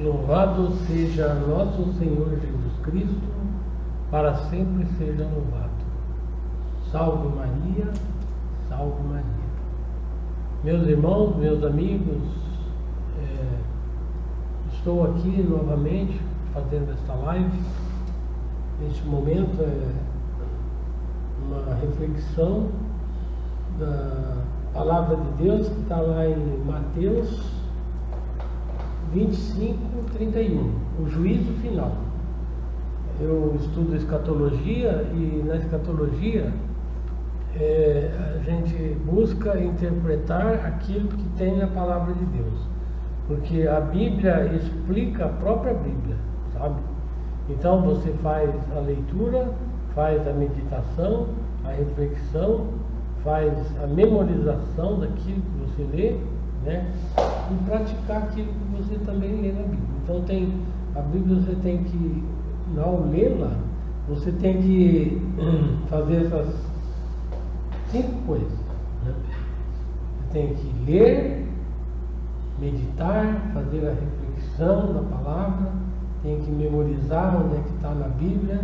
Louvado seja nosso Senhor Jesus Cristo, para sempre seja louvado. Salve Maria, salve Maria. Meus irmãos, meus amigos, estou aqui novamente fazendo esta live. Neste momento é uma reflexão da Palavra de Deus que está lá em Mateus 25, 31, o juízo final. Eu estudo escatologia e na escatologia a gente busca interpretar aquilo que tem na Palavra de Deus, porque a Bíblia explica a própria Bíblia, sabe? Então você faz a leitura, faz a meditação, a reflexão, faz a memorização daquilo que você lê, né? E praticar aquilo que você também lê na Bíblia. Então a Bíblia você tem que, ao lê-la, você tem que fazer essas 5 coisas, né? Você tem que ler, meditar, fazer a reflexão da palavra, tem que memorizar onde é que está na Bíblia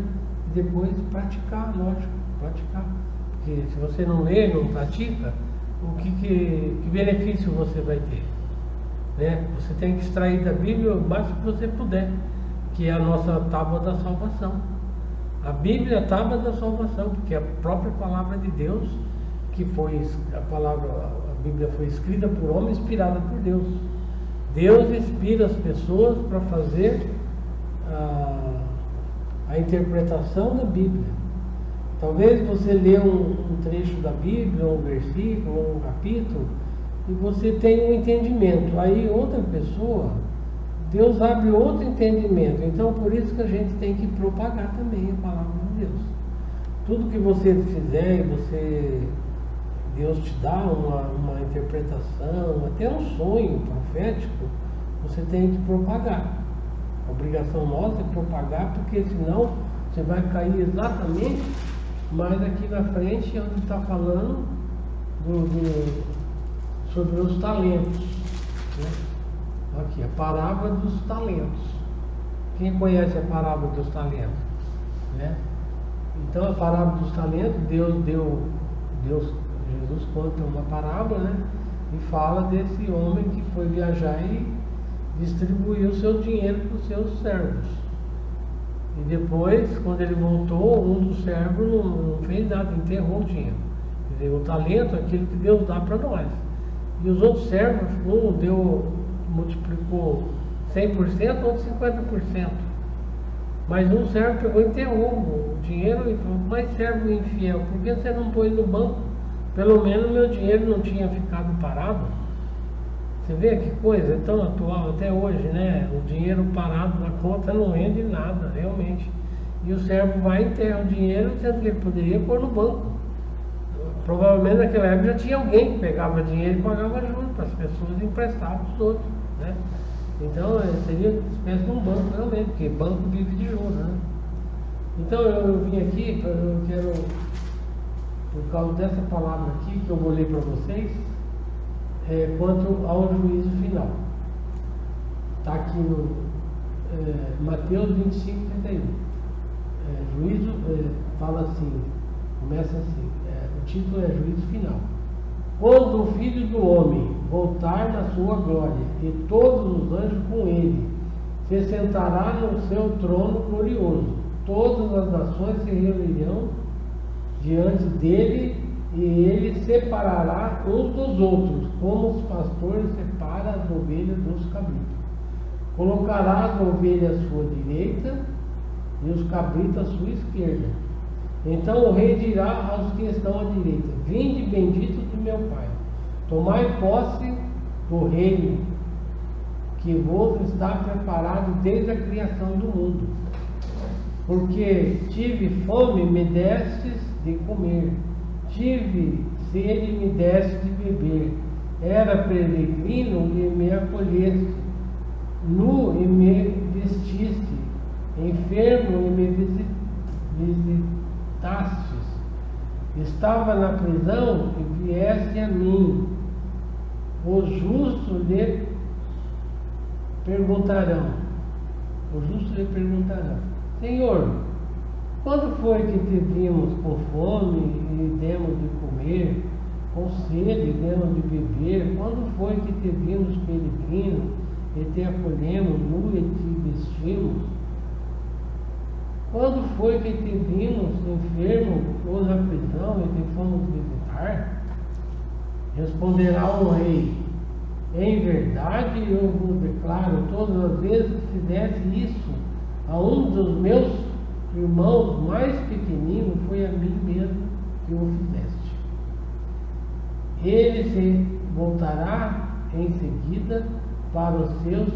e depois praticar, lógico, praticar. Porque se você não lê, não pratica, que benefício você vai ter? Né? Você tem que extrair da Bíblia o máximo que você puder, que é a nossa tábua da salvação. A Bíblia é a tábua da salvação, porque é a própria palavra de Deus, que foi a Bíblia foi escrita por homem, inspirada por Deus. Deus inspira as pessoas para fazer a interpretação da Bíblia. Talvez você lê um trecho da Bíblia, um versículo, um capítulo, e você tem um entendimento. Aí outra pessoa, Deus abre outro entendimento. Então por isso que a gente tem que propagar também a palavra de Deus. Tudo que você fizer, Deus te dá uma interpretação, até um sonho profético, você tem que propagar. A obrigação nossa é propagar, porque senão você vai cair exatamente mais aqui na frente, onde está falando sobre os talentos, né? Aqui, a parábola dos talentos. Quem conhece a parábola dos talentos? Né? Então, a parábola dos talentos, Jesus conta uma parábola, né? E fala desse homem que foi viajar e distribuiu o seu dinheiro para os seus servos. E depois, quando ele voltou, um dos servos não fez nada, enterrou o dinheiro. Quer dizer, o talento é aquilo que Deus dá para nós. E os outros servos, multiplicou 100%, outro 50%. Mas um servo pegou e enterrou o dinheiro e falou: mas servo infiel, por que você não pôs no banco? Pelo menos meu dinheiro não tinha ficado parado. Você vê que coisa é tão atual até hoje, né? O dinheiro parado na conta não rende nada, realmente. E o servo vai e enterra o dinheiro, sendo que ele poderia pôr no banco. Provavelmente naquela época já tinha alguém que pegava dinheiro e pagava juros para as pessoas e emprestava para os outros, né? Então seria uma espécie de um banco realmente, porque banco vive de juros, né? Então eu vim aqui, eu quero, por causa dessa palavra aqui que eu vou ler para vocês, quanto ao juízo final. Está aqui no Mateus 25, 31. Juízo, fala assim, começa assim, o título é Juízo Final. Quando o Filho do Homem voltar na sua glória, e todos os anjos com ele, se sentará no seu trono glorioso. Todas as nações se reunirão diante dele, e ele separará uns dos outros, como os pastores separam as ovelhas dos cabritos. Colocará as ovelhas à sua direita e os cabritos à sua esquerda. Então o rei dirá aos que estão à direita: vinde benditos de meu Pai, tomai posse do reino que vos está preparado desde a criação do mundo. Porque tive fome, me destes de comer, tive sede, me deste de beber, era peregrino e me acolheste, nu e me vestiste, enfermo e me visitastes, estava na prisão e vieste a mim. O justo lhe perguntarão, os justos lhe perguntarão: Senhor, quando foi que te vimos com fome e demos de comer, com sede e demos de beber? Quando foi que te vimos peregrino e te acolhemos nu e te vestimos? Quando foi que te vimos enfermo ou na prisão e te fomos visitar? Responderá o rei: em verdade eu vos declaro, todas as vezes que fizesse isso a um dos meus irmãos mais pequeninos, foi a mim mesmo que o fizeste. Ele se voltará em seguida para os seus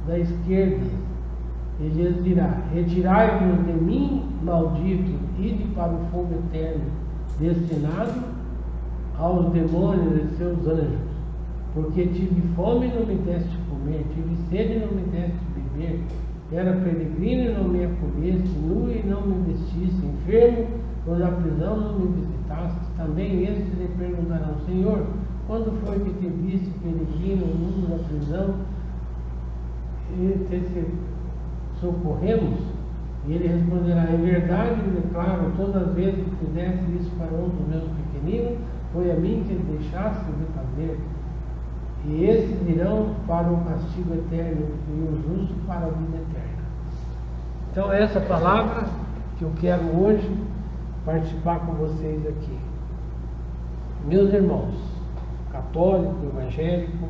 da esquerda e lhes dirá: retirai-vos de mim, malditos, ide para o fogo eterno, destinado aos demônios e seus anjos. Porque tive fome e não me deste comer, tive sede e não me deste beber, era peregrino e não me acolheste, nu e não me vestiste, enfermo ou na prisão não me visitaste. Também estes lhe perguntarão: Senhor, quando foi que te viste peregrino, nu na prisão e te socorremos? E ele responderá: em verdade eu declaro, todas as vezes que fizeste isso para um dos meus pequeninos, foi a mim que deixaste de fazer. E esses irão para o castigo eterno e os justos para a vida eterna. Então essa palavra que eu quero hoje participar com vocês aqui. Meus irmãos, católico, evangélico,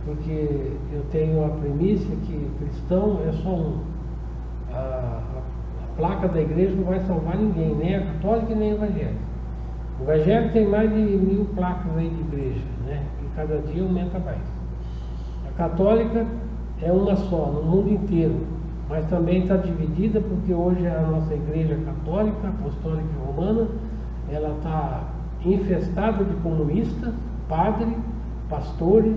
porque eu tenho a premissa que cristão é só um. A placa da igreja não vai salvar ninguém, nem a católica nem a evangélica. O evangélico tem mais de 1000 placas aí de igreja, né? E cada dia aumenta mais. A católica é uma só, no mundo inteiro, mas também está dividida porque hoje a nossa igreja católica, apostólica e romana, ela está infestada de comunistas, padres, pastores,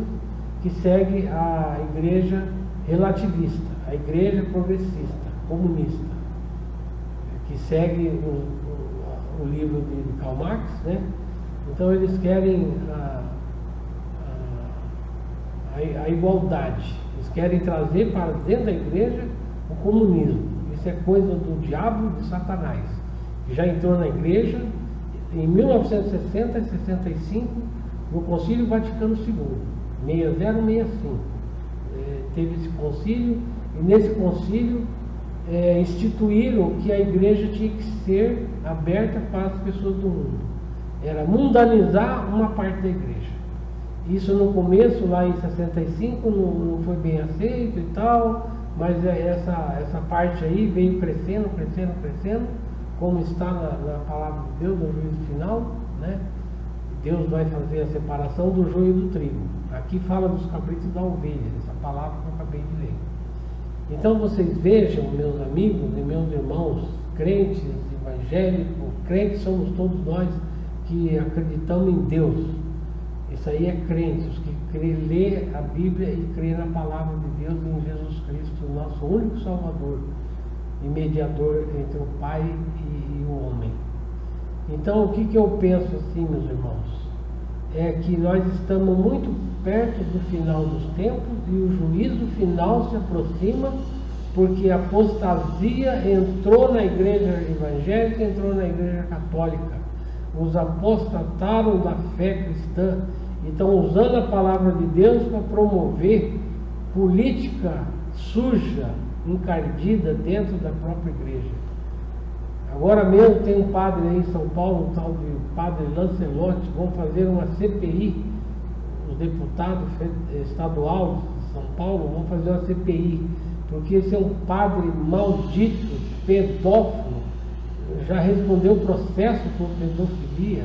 que seguem a igreja relativista, a igreja progressista, comunista, que segue o livro de Karl Marx, né? Então eles querem a igualdade, eles querem trazer para dentro da igreja o comunismo. Isso é coisa do diabo e de Satanás, que já entrou na igreja em 1960 e 65, no Concílio Vaticano II, 6065. Teve esse concílio, e nesse concílio instituíram que a igreja tinha que ser aberta para as pessoas do mundo. Era mundanizar uma parte da igreja. Isso no começo, lá em 65, não foi bem aceito e tal, mas essa parte aí veio crescendo, como está na palavra de Deus, no juízo final, né? Deus vai fazer a separação do joio e do trigo. Aqui fala dos cabritos e da ovelha, essa palavra que eu acabei de ler. Então vocês vejam, meus amigos e meus irmãos, crentes, evangélicos, crentes somos todos nós que acreditamos em Deus. Isso aí é crente, os que lê a Bíblia e crê na palavra de Deus, em Jesus Cristo, nosso único Salvador e mediador entre o Pai e o homem. Então o que eu penso assim, meus irmãos? É que nós estamos muito perto do final dos tempos e o juízo final se aproxima, porque a apostasia entrou na igreja evangélica, entrou na igreja católica. Os apostataram da fé cristã e estão usando a palavra de Deus para promover política suja, encardida dentro da própria igreja. Agora mesmo tem um padre aí em São Paulo, um tal de padre Lancelotti, vão fazer uma CPI, os deputados estaduais de São Paulo vão fazer uma CPI, porque esse é um padre maldito, pedófilo, já respondeu processo por pedofilia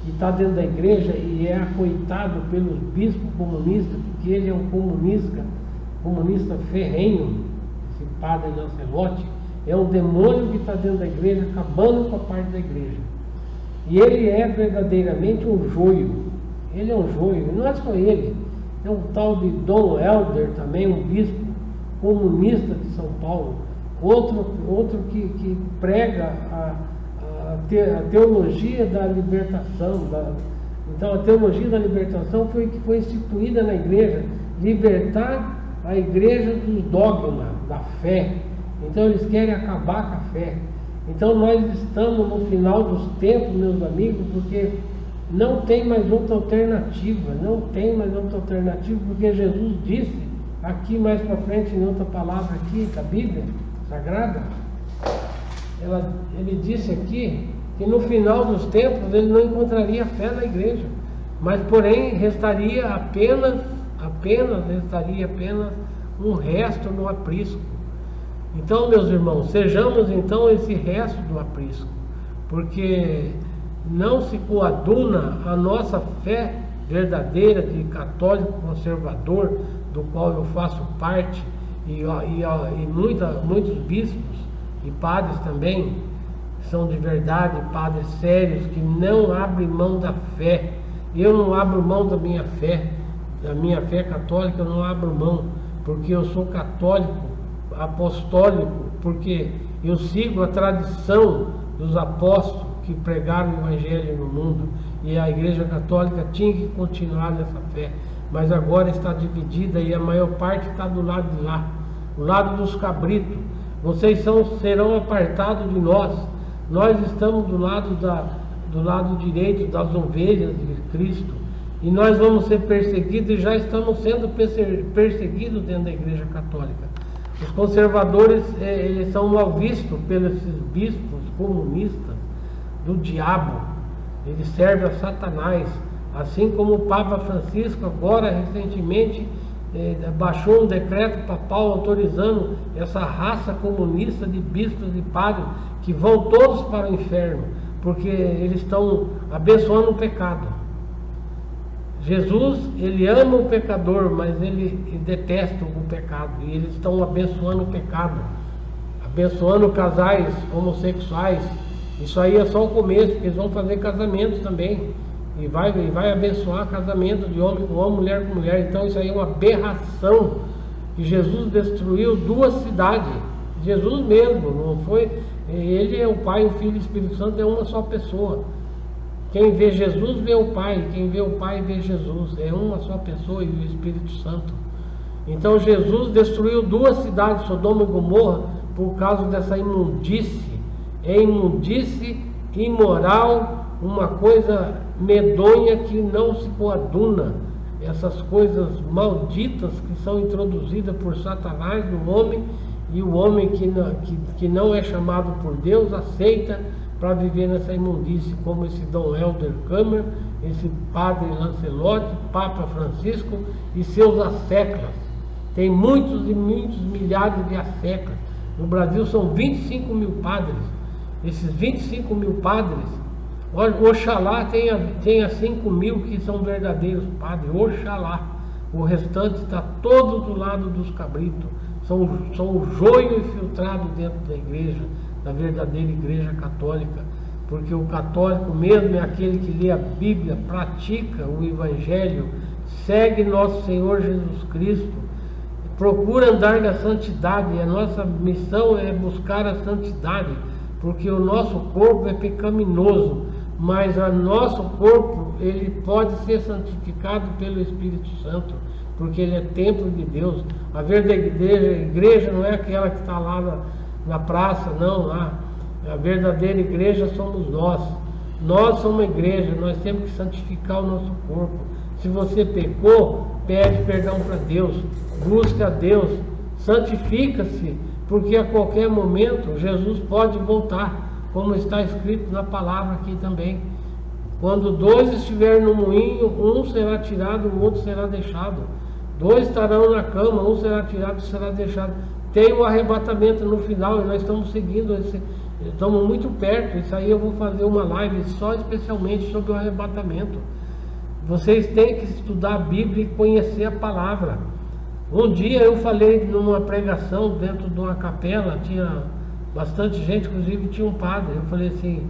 e está dentro da igreja e é acoitado pelos bispos comunistas, porque ele é um comunista ferrenho, esse padre Lancelotti. É um demônio que está dentro da igreja, acabando com a parte da igreja. E ele é verdadeiramente um joio. Ele é um joio, e não é só ele. É um tal de Dom Helder também, um bispo comunista de São Paulo. Outro que prega a teologia da libertação. Então a teologia da libertação foi instituída na igreja. Libertar a igreja dos dogmas, da fé. Então eles querem acabar com a fé. Então nós estamos no final dos tempos, meus amigos, porque não tem mais outra alternativa, não tem mais outra alternativa, porque Jesus disse, aqui mais para frente, em outra palavra aqui da Bíblia Sagrada, ele disse aqui que no final dos tempos ele não encontraria fé na igreja, mas porém restaria apenas um resto no aprisco. Então, meus irmãos, sejamos então esse resto do aprisco, porque não se coaduna a nossa fé verdadeira de católico conservador, do qual eu faço parte, e muitos bispos e padres também são de verdade, padres sérios que não abrem mão da fé. Eu não abro mão da minha fé católica, eu não abro mão, porque eu sou católico apostólico, porque eu sigo a tradição dos apóstolos que pregaram o Evangelho no mundo, e a Igreja Católica tinha que continuar nessa fé, mas agora está dividida e a maior parte está do lado de lá, do lado dos cabritos. Vocês serão apartados de nós. Nós estamos do lado direito das ovelhas de Cristo, e nós vamos ser perseguidos, e já estamos sendo perseguidos dentro da Igreja Católica. Os conservadores, eles são mal vistos pelos bispos comunistas do diabo. Eles servem a Satanás, assim como o Papa Francisco agora recentemente baixou um decreto papal autorizando essa raça comunista de bispos e padres que vão todos para o inferno, porque eles estão abençoando o pecado. Jesus, ele ama o pecador, mas ele detesta o pecado, e eles estão abençoando o pecado, abençoando casais homossexuais. Isso aí é só o começo, porque eles vão fazer casamentos também, e vai abençoar casamento de homem com homem, mulher com mulher. Então isso aí é uma aberração, que Jesus destruiu 2 cidades, Jesus mesmo, não foi, ele é o Pai, o Filho e o Espírito Santo, é uma só pessoa. Quem vê Jesus vê o Pai, quem vê o Pai vê Jesus, é uma só pessoa, e o Espírito Santo. Então Jesus destruiu 2 cidades, Sodoma e Gomorra, por causa dessa imundície. É imundície, imoral, uma coisa medonha que não se coaduna. Essas coisas malditas que são introduzidas por Satanás no homem, e o homem que não é chamado por Deus aceita para viver nessa imundície, como esse Dom Helder Câmara, esse Padre Lancelotti, Papa Francisco e seus asseclas. Tem muitos e muitos milhares de asseclas. No Brasil são 25 mil padres. Esses 25 mil padres, oxalá tenha 5 mil que são verdadeiros padres, oxalá. O restante está todo do lado dos cabritos. São o joio infiltrado dentro da igreja, da verdadeira Igreja Católica, porque o católico mesmo é aquele que lê a Bíblia, pratica o Evangelho, segue nosso Senhor Jesus Cristo, procura andar na santidade. E a nossa missão é buscar a santidade, porque o nosso corpo é pecaminoso, mas o nosso corpo ele pode ser santificado pelo Espírito Santo, porque ele é templo de Deus. A verdadeira igreja não é aquela que está lá na praça, não, lá. A verdadeira igreja somos nós. Nós somos uma igreja, nós temos que santificar o nosso corpo. Se você pecou, pede perdão para Deus, busca a Deus, santifica-se, porque a qualquer momento Jesus pode voltar, como está escrito na palavra aqui também. Quando 2 estiverem no moinho, um será tirado, o outro será deixado. 2 estarão na cama, um será tirado, e será deixado. Tem o arrebatamento no final, e nós estamos seguindo estamos muito perto. Isso aí eu vou fazer uma live só especialmente sobre o arrebatamento. Vocês têm que estudar a Bíblia e conhecer a palavra. Um dia eu falei numa pregação dentro de uma capela, tinha bastante gente, inclusive tinha um padre. Eu falei assim: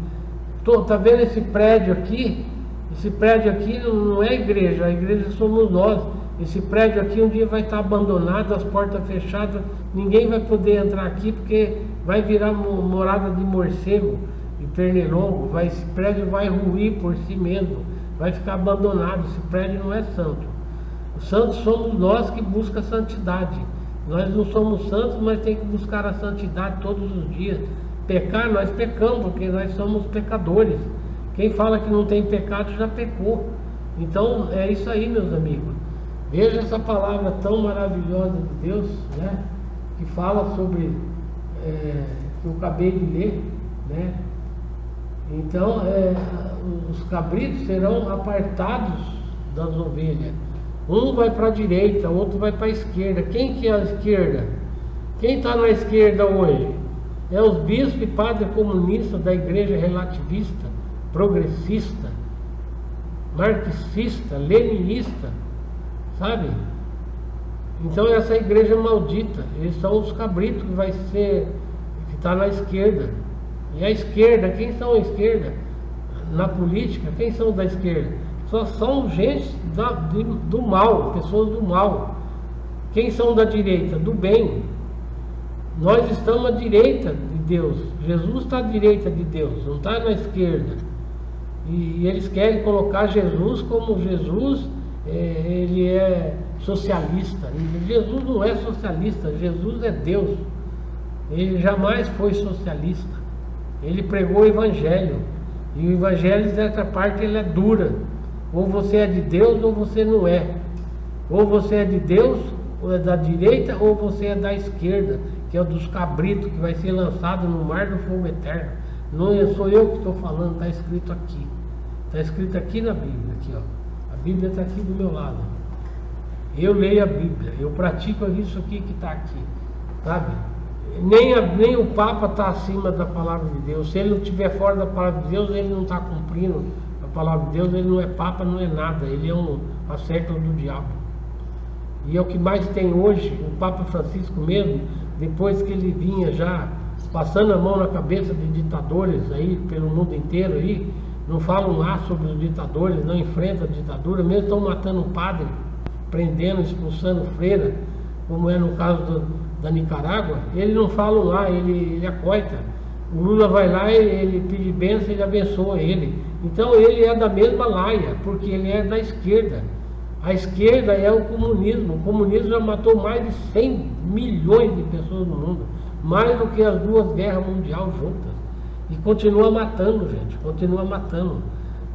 tá vendo esse prédio aqui? Esse prédio aqui não é igreja, a igreja somos nós. Esse prédio aqui um dia vai estar abandonado, as portas fechadas, ninguém vai poder entrar aqui porque vai virar morada de morcego e pernilongo. Esse prédio vai ruir por si mesmo, vai ficar abandonado. Esse prédio não é santo. Santos somos nós que busca a santidade. Nós não somos santos, mas tem que buscar a santidade todos os dias. Pecar, nós pecamos, porque nós somos pecadores. Quem fala que não tem pecado já pecou. Então é isso aí, meus amigos. Veja essa palavra tão maravilhosa de Deus, né? Que fala sobre, que eu acabei de ler, né? Então os cabritos serão apartados das ovelhas. Um vai para a direita, outro vai para a esquerda. Quem que é a esquerda? Quem está na esquerda hoje? É os bispos e padres comunistas da igreja relativista, progressista, marxista, leninista, sabe? Então essa igreja maldita, eles são os cabritos que está na esquerda. E a esquerda, quem são a esquerda? Na política, quem são da esquerda? Só são gente do mal, pessoas do mal. Quem são da direita? Do bem. Nós estamos à direita de Deus. Jesus está à direita de Deus, não está na esquerda. E eles querem colocar Jesus como Jesus, ele é socialista. E Jesus não é socialista, Jesus é Deus. Ele jamais foi socialista. Ele pregou o Evangelho. E o Evangelho, de certa parte, ele é dura. Ou você é de Deus ou você não é. Ou você é de Deus, ou é da direita, ou você é da esquerda, que é o dos cabritos, que vai ser lançado no mar do fogo eterno. Não sou eu que estou falando, está escrito aqui. Está escrito aqui na Bíblia, aqui, ó. A Bíblia está aqui do meu lado. Eu leio a Bíblia, eu pratico isso aqui que está aqui, sabe? Nem o Papa está acima da palavra de Deus. Se ele não estiver fora da palavra de Deus, ele não está cumprindo a palavra de Deus. Ele não é Papa, não é nada. Ele é um acerto do diabo. E é o que mais tem hoje. O Papa Francisco mesmo, depois que ele vinha já passando a mão na cabeça de ditadores aí pelo mundo inteiro aí, não falam lá sobre os ditadores, não enfrentam a ditadura, mesmo estão matando o padre, prendendo, expulsando freira, como é no caso da Nicarágua. Eles não falam lá, ele acoita. O Lula vai lá, ele pede bênção, ele abençoa ele. Então ele é da mesma laia, porque ele é da esquerda. A esquerda é o comunismo. O comunismo já matou mais de 100 milhões de pessoas no mundo, mais do que as duas guerras mundiais juntas. E continua matando, gente, continua matando.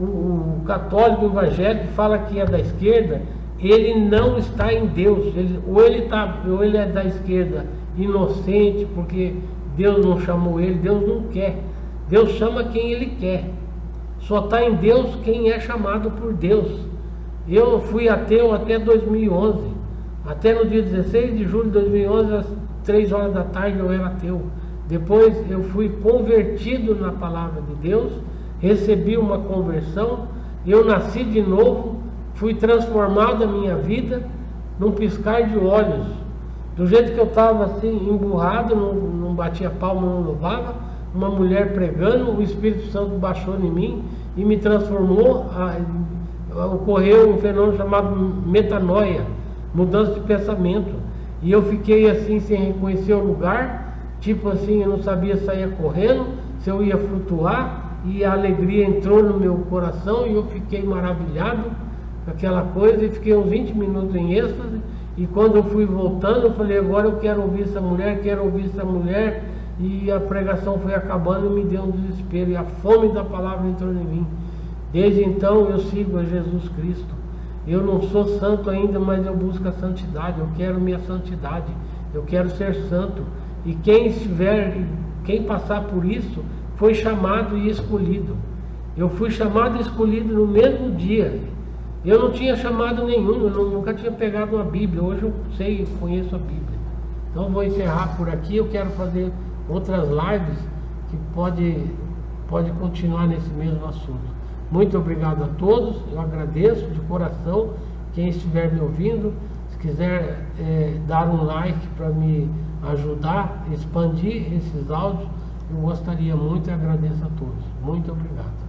O católico evangélico fala que é da esquerda, ele não está em Deus. Ou ele é da esquerda inocente, porque Deus não chamou ele, Deus não quer. Deus chama quem ele quer. Só está em Deus quem é chamado por Deus. Eu fui ateu até 2011. Até no dia 16 de julho de 2011, às 3 horas da tarde, eu era ateu. Depois eu fui convertido na palavra de Deus, recebi uma conversão, eu nasci de novo, fui transformado a minha vida num piscar de olhos. Do jeito que eu estava assim, emburrado, não batia palma, não louvava, uma mulher pregando, o Espírito Santo baixou em mim e me transformou. Ocorreu um fenômeno chamado metanoia, mudança de pensamento. E eu fiquei assim, sem reconhecer o lugar, tipo assim, eu não sabia se ia correndo, se eu ia flutuar, e a alegria entrou no meu coração e eu fiquei maravilhado com aquela coisa, e fiquei uns 20 minutos em êxtase. E quando eu fui voltando, eu falei, agora eu quero ouvir essa mulher, e a pregação foi acabando e me deu um desespero, e a fome da palavra entrou em mim. Desde então eu sigo a Jesus Cristo. Eu não sou santo ainda, mas eu busco a santidade. Eu quero minha santidade, eu quero ser santo. E quem passar por isso, foi chamado e escolhido. Eu fui chamado e escolhido no mesmo dia. Eu não tinha chamado nenhum, eu nunca tinha pegado uma Bíblia. Hoje eu sei, eu conheço a Bíblia. Então vou encerrar por aqui. Eu quero fazer outras lives que pode continuar nesse mesmo assunto. Muito obrigado a todos, eu agradeço de coração quem estiver me ouvindo. Se quiser dar um like para me ajudar a expandir esses áudios, eu gostaria muito e agradeço a todos. Muito obrigado.